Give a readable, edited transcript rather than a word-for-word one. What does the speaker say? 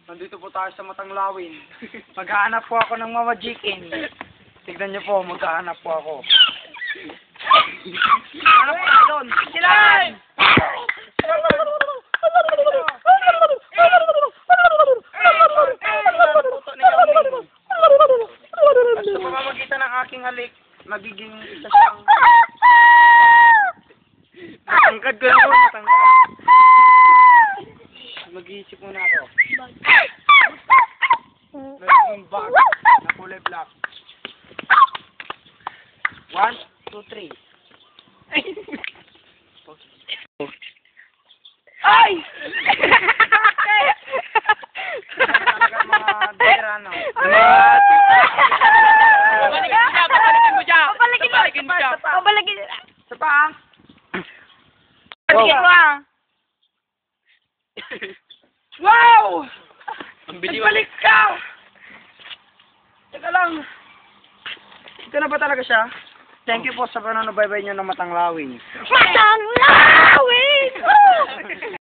Nandito po tayo sa Matanglawin. Maghahanap po ako ng Mama Jikin. Tignan niyo po, maghahanap po ako. Ano po tayo doon? Silan! At sa pamamagitan ng aking halik, magiging isa siyang... Matangkad ko lang po, matangkad. Mag-iisip muna ako. Meron yung bag na kulay black. 1, 2, 3. Ay! Talaga mga derano. Papalikin mo siya! Papalikin mo siya! Papalikin mo siya! Sa paa? Papalikin mo ah! Wow! Ang Nagbalik ka! Teka lang. Ito na ba talaga siya? Thank you po sa panonood. Bye-bye nyo na Matanglawin. Matanglawin!